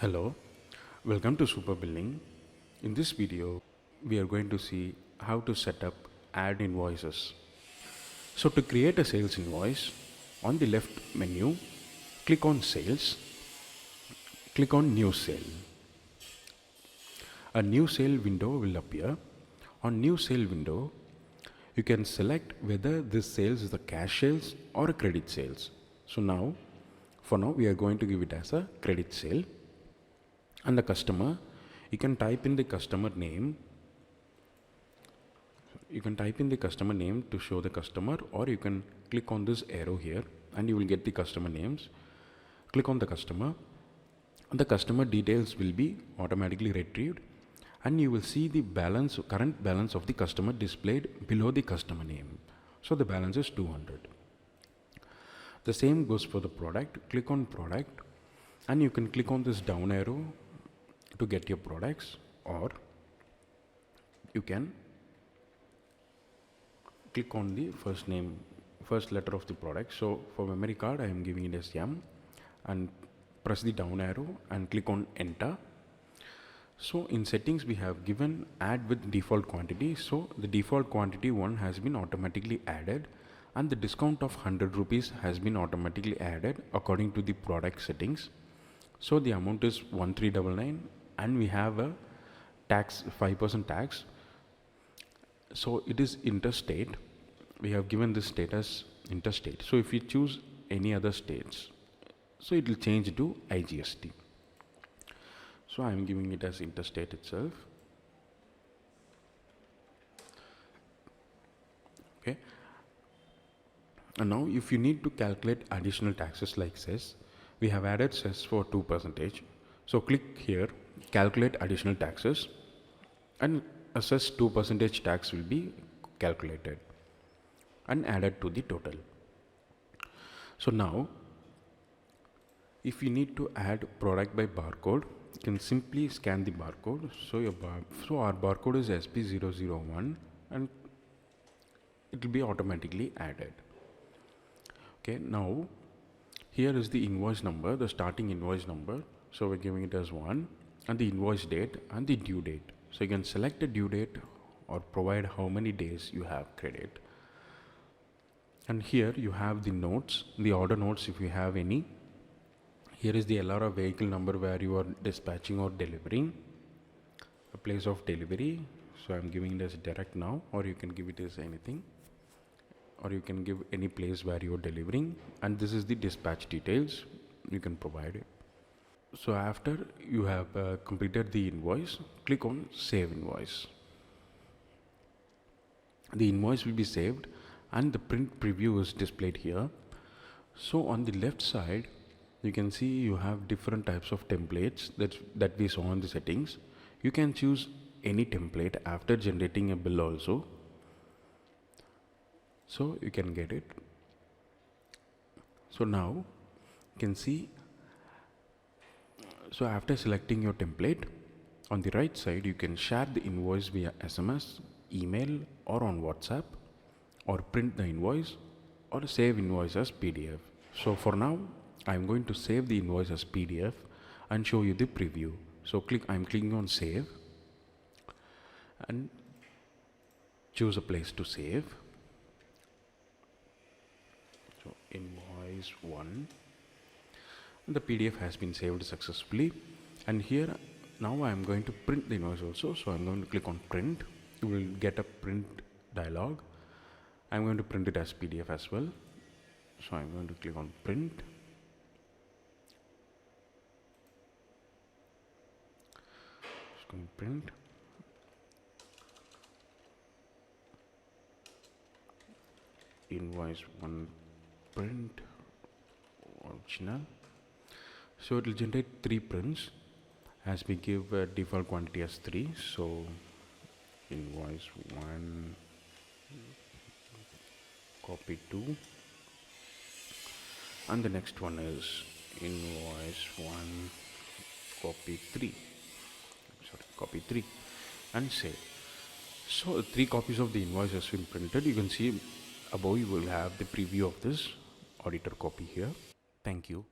Hello, welcome to Super Billing. In this video, we are going to see how to set up add invoices. So to create a sales invoice, on the left menu, click on sales, click on new sale. A new sale window will appear. On new sale window, you can select whether this sales is a cash sales or a credit sales. So for now, we are going to give it as a credit sale. And the customer, you can type in the customer name. You can type in the customer name to show the customer, or you can click on this arrow here and you will get the customer names. Click on the customer. The customer details will be automatically retrieved and you will see the current balance of the customer displayed below the customer name. So the balance is 200. The same goes for the product. Click on product and you can click on this down arrow to get your products, or you can click on the first letter of the product. So for memory card, I am giving it as M, and press the down arrow and click on enter. So in settings, we have given add with default quantity. So the default quantity 1 has been automatically added and the discount of 100 rupees has been automatically added according to the product settings. So the amount is 1399 and we have a tax, 5% tax. So it is interstate. We have given this state as interstate. So if you choose any other states, so it will change to IGST. So I am giving it as interstate itself. Okay. And now if you need to calculate additional taxes like cess, we have added cess for 2%. So click here, calculate additional taxes, and a cess 2% tax will be calculated and added to the total. So now, if you need to add product by barcode, you can simply scan the barcode. So our barcode is SP001 and it will be automatically added. Okay, now here is the invoice number, the starting invoice number. So we're giving it as 1, and the invoice date and the due date. So you can select a due date or provide how many days you have credit. And here you have the notes, the order notes if you have any. Here is the LRA vehicle number where you are dispatching or delivering, a place of delivery. So I'm giving it as direct now, or you can give it as anything, or you can give any place where you are delivering. And this is the dispatch details, you can provide it. So after you have completed the invoice, click on save invoice. The invoice will be saved and the print preview is displayed here. So on the left side, you can see you have different types of templates that we saw in the settings. You can choose any template after generating a bill also. So you can get it. So now you can see, so after selecting your template, on the right side, you can share the invoice via SMS, email, or on WhatsApp, or print the invoice, or save invoice as PDF. So for now, I'm going to save the invoice as PDF and show you the preview. So I'm clicking on save and choose a place to save. So invoice 1. The PDF has been saved successfully, and here now I am going to print the invoice also. So I'm going to click on print. You will get a print dialog. I'm going to print it as PDF as well. So I'm going to click on print. Just going to print. Invoice 1 print original. So it will generate 3 prints as we give a default quantity as 3. So invoice 1, copy 2, and the next one is invoice 1, copy 3. Copy 3 and save. So 3 copies of the invoice has been printed. You can see above you will have the preview of this auditor copy here. Thank you.